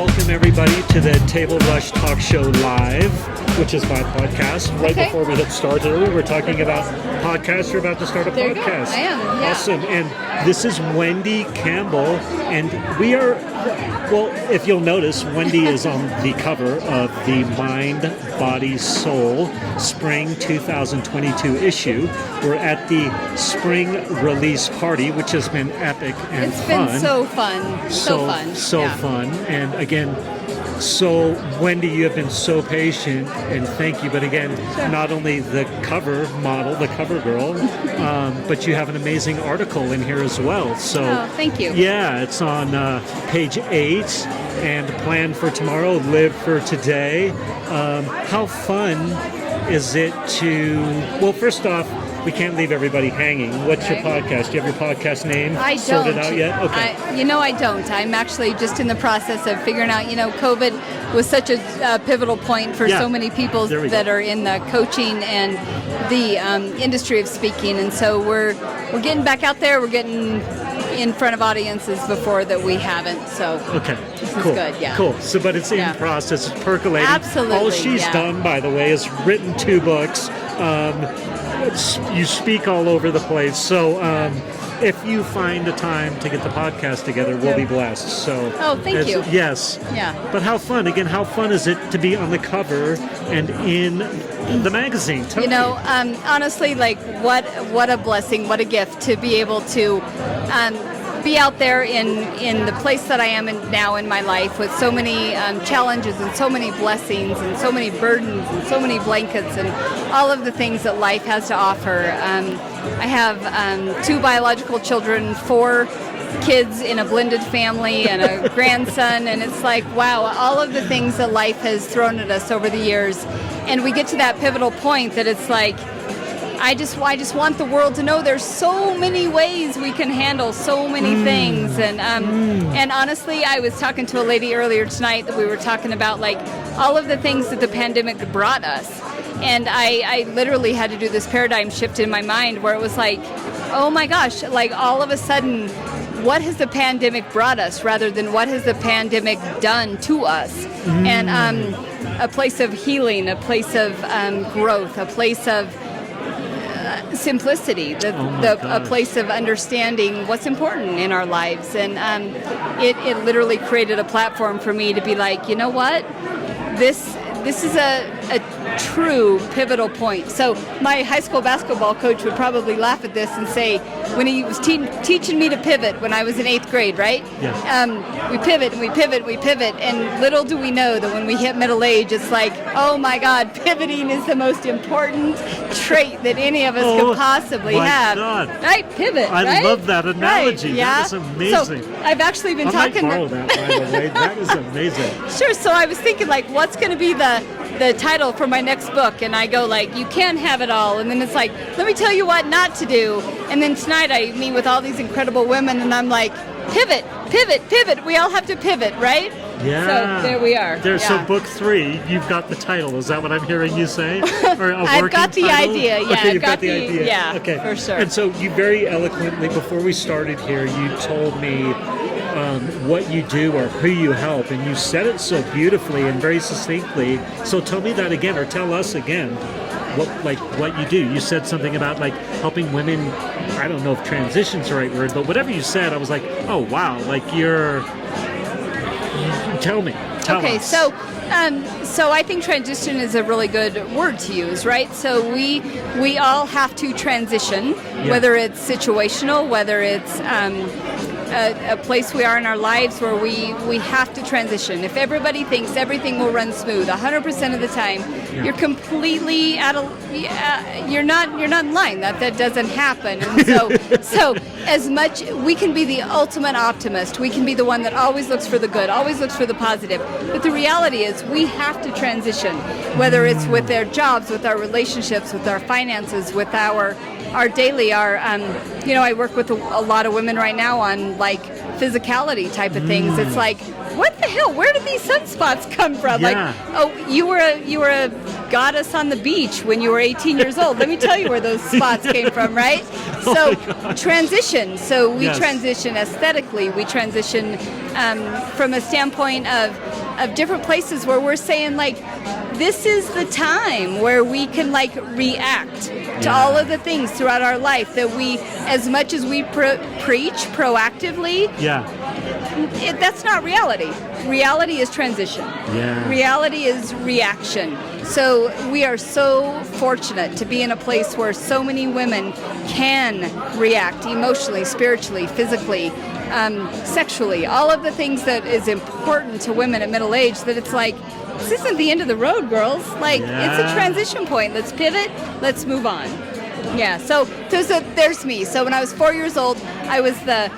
welcome everybody to the Table Rush Talk Show Live, which is my podcast. Right before we hit start earlier, we're talking about podcasts. You're about to start a there podcast. You go. I am, yeah. Awesome. And this is Wendy Campbell, and we are, well, if you'll notice, Wendy is on the cover of the Mind, Body, Soul Spring 2022 issue. We're at the spring release party, which has been epic and fun. It's been so fun. So fun. And again, so Wendy, you have been so patient, and thank you. But again, not only the cover model, the cover girl, but you have an amazing article in here as well. So thank you. Yeah, it's on page 8, and plan for tomorrow, live for today. How fun is it to? Well, first off, we can't leave everybody hanging. What's your podcast? Do you have your podcast name sorted out yet? Okay. I don't. I'm actually just in the process of figuring out, COVID was such a pivotal point for so many people that are in the coaching and the industry of speaking. And so we're getting back out there. We're getting in front of audiences before that we haven't. So this is good. Yeah. Cool. So, but it's in process. It's percolating. Absolutely. All she's done, by the way, is written 2 books. You speak all over the place. So if you find a time to get the podcast together, we'll be blessed. So thank you. Yes. Yeah. But how fun is it to be on the cover and in the magazine? Tell me. Honestly, like what a blessing, what a gift to be able to be out there in the place that I am in now in my life, with so many challenges and so many blessings and so many burdens and so many blankets and all of the things that life has to offer. I have 2 biological children, 4 kids in a blended family, and a grandson, and it's like, wow, all of the things that life has thrown at us over the years. And we get to that pivotal point that it's like, I just want the world to know there's so many ways we can handle so many things. And honestly, I was talking to a lady earlier tonight that we were talking about like all of the things that the pandemic brought us. And I literally had to do this paradigm shift in my mind where it was like, oh my gosh, like all of a sudden, what has the pandemic brought us rather than what has the pandemic done to us? And a place of healing, a place of growth, a place of simplicity, a place of understanding what's important in our lives. And it literally created a platform for me to be like, you know what, this is a true pivotal point. So my high school basketball coach would probably laugh at this and say, when he was teaching me to pivot when I was in 8th grade, right? Yeah. We pivot and we pivot and we pivot, and little do we know that when we hit middle age, it's like, oh my God, pivoting is the most important trait that any of us could possibly have. God. Right? Pivot. I love that analogy. Right, yeah? That is amazing. So I've actually been talking. I might borrow that, by the way. That is amazing. Sure. So I was thinking, like, what's going to be the title for my next book? And I go like, you can't have it all. And then it's like, let me tell you what not to do. And then tonight I meet with all these incredible women, and I'm like, pivot, pivot, pivot. We all have to pivot, right? Yeah. So there we are. So book 3, you've got the title. Is that what I'm hearing you say? Or a I've got the title? idea. Yeah, okay, I've got the idea. Yeah, okay, for sure. And so you very eloquently, before we started here, you told me what you do or who you help, and you said it so beautifully and very succinctly. So tell me that again, or tell us again what you do. You said something about like helping women. I don't know if transition's the right word, but whatever you said, I was like, oh wow, like tell me. Tell us. So I think transition is a really good word to use, right? So we all have to transition, whether it's situational, whether it's a place we are in our lives where we have to transition. If everybody thinks everything will run smooth 100% of the time, you're completely you're not in line. That doesn't happen. And so as much we can be the ultimate optimist, we can be the one that always looks for the good, always looks for the positive. But the reality is we have to transition, whether it's with their jobs, with our relationships, with our finances, with our daily, I work with a lot of women right now on like physicality type of things. It's like what the hell? Where did these sunspots come from? Yeah. Like, oh, you were a goddess on the beach when you were 18 years old. Let me tell you where those spots came from, right? So transition. So we transition aesthetically. We transition from a standpoint of different places where we're saying, like, this is the time where we can, like, react to all of the things throughout our life that we, as much as we preach proactively, that's not reality. Reality is transition. Reality is reaction. So we are so fortunate to be in a place where so many women can react emotionally, spiritually, physically, sexually, all of the things that is important to women at middle age, that it's like, this isn't the end of the road, girls. Like, it's a transition point. Let's pivot. Let's move on. Yeah, so there's me. So when I was 4 years old, I was the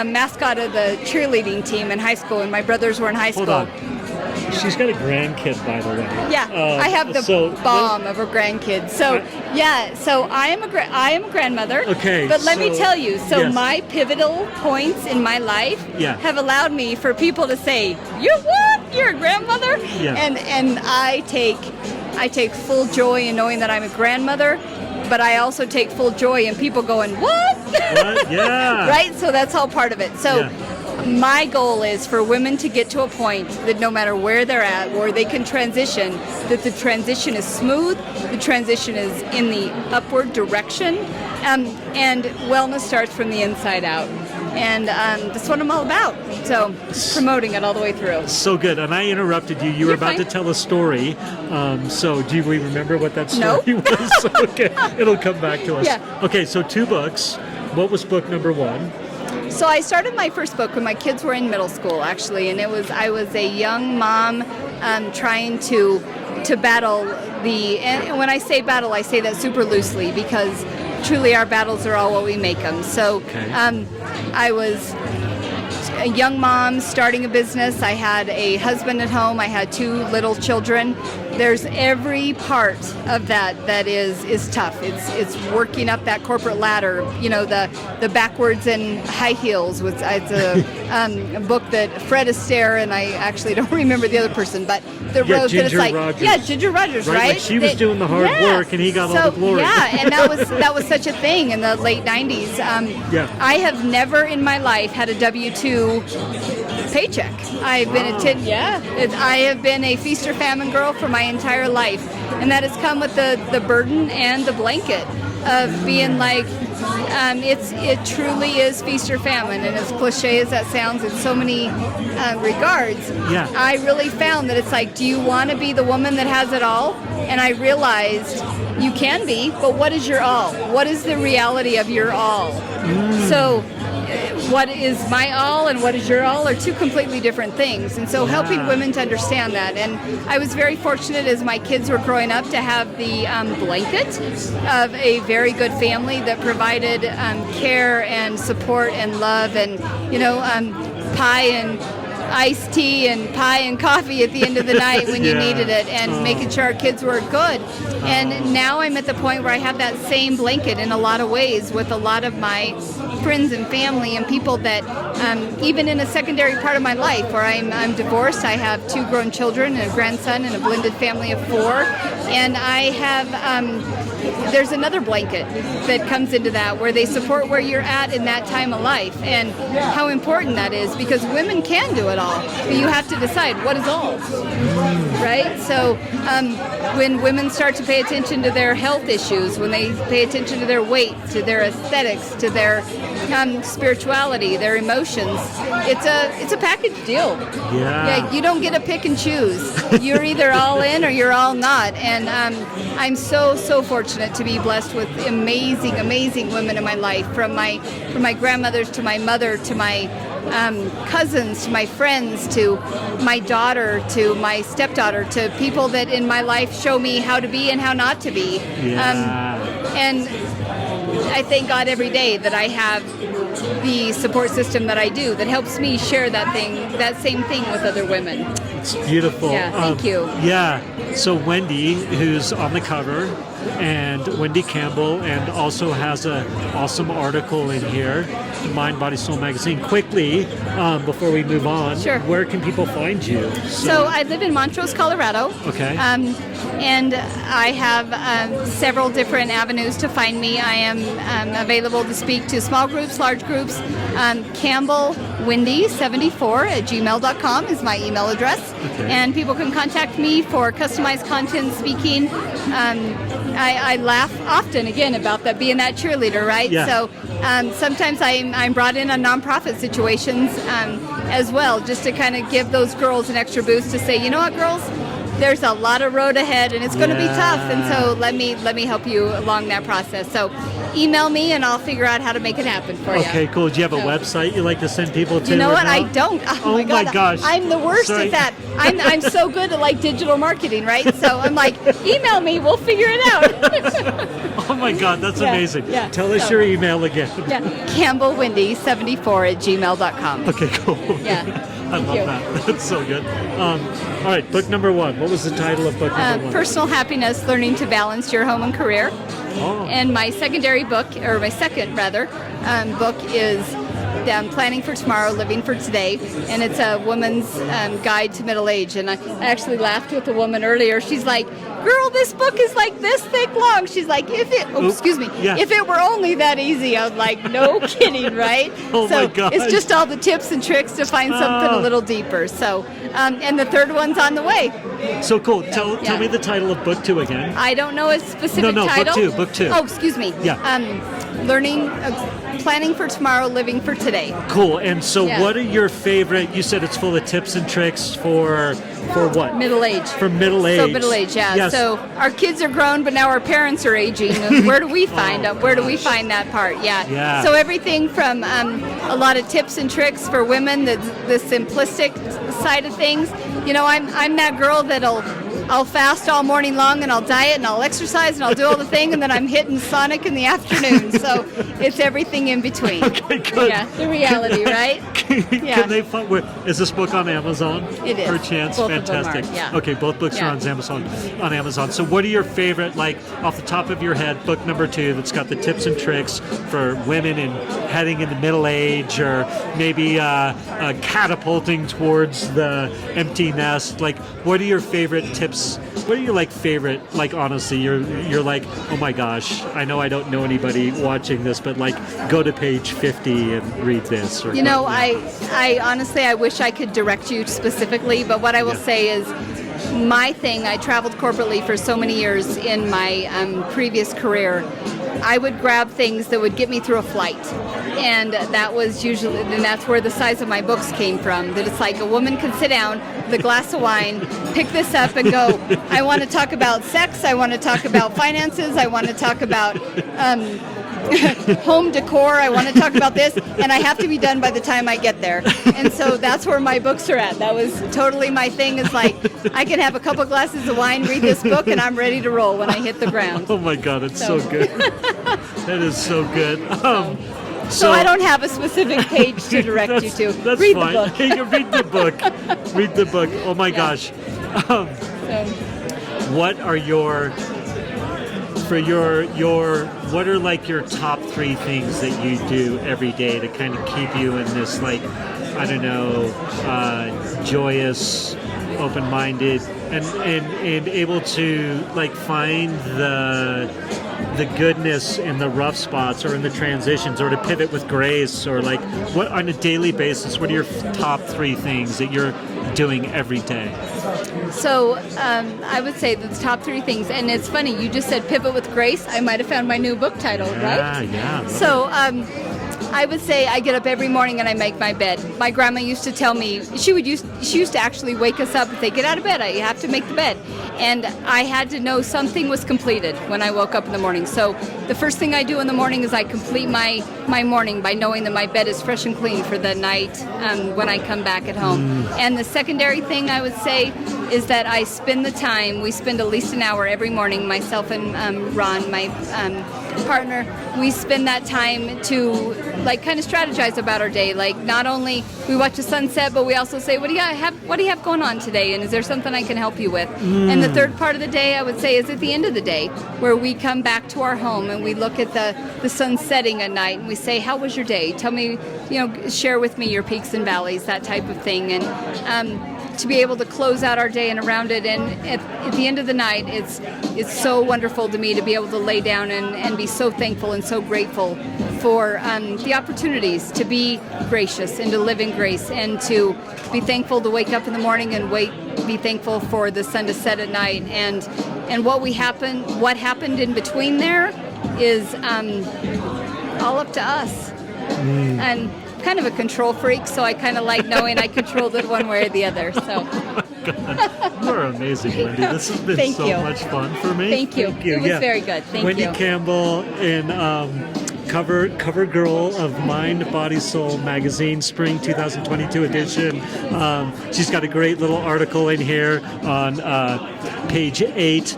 mascot of the cheerleading team in high school, and my brothers were in high school. Hold on. She's got a grandkid, by the way. Yeah, I have the bomb of a grandkid. So so I am a grandmother. Okay. But let me tell you, my pivotal points in my life have allowed me for people to say, "You're what? You're a grandmother?" Yeah. And I take full joy in knowing that I'm a grandmother. But I also take full joy in people going, what? What? Yeah. Right? So that's all part of it. So my goal is for women to get to a point that no matter where they're at, where they can transition, that the transition is smooth, the transition is in the upward direction, and wellness starts from the inside out. And that's what I'm all about. So just promoting it all the way through. So good. And I interrupted you. You were about to tell a story. So do we remember what that story was? Okay. It'll come back to us. Yeah. Okay, so 2 books. What was book number 1? So I started my first book when my kids were in middle school, actually, and I was a young mom trying to battle and when I say battle, I say that super loosely, because truly our battles are all what we make them. So I was a young mom starting a business. I had a husband at home. I had 2 little children. There's every part of that is tough. It's working up that corporate ladder. You know, the backwards and high heels. It's a book that Fred Astaire, and I actually don't remember the other person, but the road that it's like Rogers. Ginger Rogers, right? Like she was doing the hard work, and he got all the glory. Yeah, and that was such a thing in the late 90s. I have never in my life had a W-2 paycheck. I've been I have been a feast or famine girl for my entire life, and that has come with the burden and the blanket of being like, it truly is feast or famine, and as cliche as that sounds in so many regards, I really found that it's like, do you want to be the woman that has it all? And I realized you can be, but what is your all? What is the reality of your all? So what is my all and what is your all are 2 completely different things. And so helping women to understand that. And I was very fortunate as my kids were growing up to have the blanket of a very good family that provided care and support and love and, pie and iced tea and pie and coffee at the end of the night when you needed it, and making sure our kids were good. And now I'm at the point where I have that same blanket in a lot of ways with a lot of my friends and family and people that even in a secondary part of my life where I'm divorced. I have 2 grown children and a grandson and a blended family of 4, and I have there's another blanket that comes into that where they support where you're at in that time of life and how important that is, because women can do it all, but you have to decide what is all, right? So when women start to pay attention to their health issues, when they pay attention to their weight, to their aesthetics, to their spirituality, their emotions, it's a package deal. Yeah, you don't get to pick and choose. You're either all in or you're all not. And I'm so fortunate to be blessed with amazing women in my life, from my grandmothers to my mother to my cousins to my friends to my daughter to my stepdaughter to people that in my life show me how to be and how not to be. And I thank God every day that I have the support system that I do that helps me share that same thing with other women. It's beautiful. Yeah, thank you. Yeah. So Wendy, who's on the cover, and Wendy Campbell, and also has an awesome article in here, Mind, Body, Soul magazine. Quickly, before we move on, Sure. where can people find you? So I live in Montrose, Colorado. Okay. And I have several different avenues to find me. I am available to speak to small groups, large groups. Campbell Wendy74 at gmail.com is my email address. Okay. And people can contact me for customized content speaking. I laugh often, again, about that being that cheerleader, right? Yeah. So sometimes I'm brought in on nonprofit situations as well, just to kind of give those girls an extra boost to say, you know what, girls? There's a lot of road ahead, and it's going to be tough. And so let me help you along that process. So email me, and I'll figure out how to make it happen for you. Okay, cool. Do you have a website you like to send people to? You know or what? no? I don't. Oh my God. gosh. I'm the worst Sorry. at that. I'm so good at like digital marketing, right? So I'm like, email me. We'll figure it out. Oh my God, that's Yeah, amazing. yeah. Tell us So- your email again. Yeah. CampbellWendy74 at gmail.com. Okay, cool. Yeah. I love you. that. That's so good. All right, book number 1. What was the title of book number 1? Personal Happiness, Learning to Balance Your Home and Career. Oh. And my secondary book, or my second rather, book is Planning for Tomorrow, Living for Today. And it's a woman's guide to middle age. And I actually laughed with a woman earlier. She's like, girl, this book is like this thick long. She's like, if it were only that easy. I was like, no kidding, right? Oh so my gosh. it's just all the tips and tricks to find something a little deeper. So, and the third one's on the way. So cool. Tell Yeah. me the title of book 2 again. I don't know a specific No, title. book two. Oh, excuse me. Yeah. Planning for Tomorrow, Living for Today. Cool. And so Yeah. what are your favorite, you said it's full of tips and tricks for what? Middle age. For middle age. So middle age, yeah. Yes. So our kids are grown, but now our parents are aging. And where do we find that part? Yeah. Yeah. So everything from a lot of tips and tricks for women, the simplistic side of things. You know, I'm that girl I'll fast all morning long, and I'll diet, and I'll exercise, and I'll do all the thing, and then I'm hitting Sonic in the afternoon. So it's everything in between. Okay, good. Yeah, the reality, right? Yeah. Can they find, is this book on Amazon? It is. Per chance? Both of them Fantastic. are, yeah. Okay, both books Yeah. are on Amazon. So what are your favorite, like off the top of your head, book number 2 that's got the tips and tricks for women in heading into middle age, or maybe catapulting towards the empty nest? Like, what are your favorite tips? What are your favorite, honestly, you're like, oh my gosh, I know I don't know anybody watching this, but go to page 50 and read this. Or You know, I honestly, I wish I could direct you specifically, but what I will say is my thing, I traveled corporately for so many years in my previous career. I would grab things that would get me through a flight. And that was usually, and that's where the size of my books came from. That it's like a woman can sit down with a glass of wine, pick this up and go, I want to talk about sex, I want to talk about finances, I want to talk about home decor, I want to talk about this, and I have to be done by the time I get there. And so that's where my books are at. That was totally my thing, is like, I can have a couple glasses of wine, read this book, and I'm ready to roll when I hit the ground. Oh my God, it's so good. That is so good. So I don't have a specific page to direct you to. That's Read fine. the book. You read the book. Read the book. Oh my gosh. So, What are your what are your top 3 things that you do every day to kind of keep you in this joyous, open-minded, and able to find the goodness in the rough spots or in the transitions, or to pivot with grace, or what on a daily basis, what are your top 3 things that you're doing every day? So I would say the top 3 things, and it's funny, you just said pivot with grace. I might have found my new book title, right? Yeah. So I would say I get up every morning and I make my bed. My grandma used to tell me, she used to actually wake us up and say, get out of bed, you have to make the bed. And I had to know something was completed when I woke up in the morning. So the first thing I do in the morning is I complete my morning by knowing that my bed is fresh and clean for the night when I come back at home. And the secondary thing I would say is that I spend the time, we spend at least an hour every morning, myself and Ron, my partner, we spend that time to like kind of strategize about our day. Like not only we watch the sunset, but we also say, what do you have going on today? And is there something I can help you with? And the third part of the day, I would say, is at the end of the day, where we come back to our home and we look at the sun setting at night and we say, how was your day? Tell me, share with me your peaks and valleys, that type of thing. And to be able to close out our day and around it, and at the end of the night, it's so wonderful to me to be able to lay down and be so thankful and so grateful for the opportunities to be gracious and to live in grace, and to be thankful to wake up in the morning and be thankful for the sun to set at night, and what happened in between there is all up to us. And kind of a control freak, so I kind of like knowing I controlled it one way or the other. So you're amazing, Wendy. This has been much fun for me. Thank you. It was very good. Thank Wendy you. Wendy Campbell in cover girl of Mind, Body, Soul magazine, spring 2022 edition. She's got a great little article in here on page 8.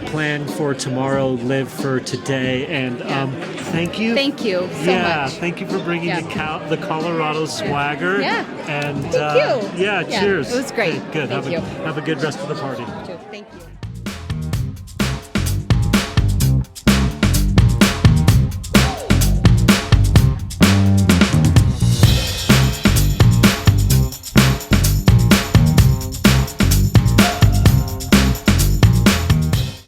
Plan for tomorrow, live for today, and thank you. Thank you so much. Thank you for bringing the Colorado swagger. Yeah. And thank you. Cheers. It was great. Okay, good. Thank you. Have a good rest of the party. Thank you.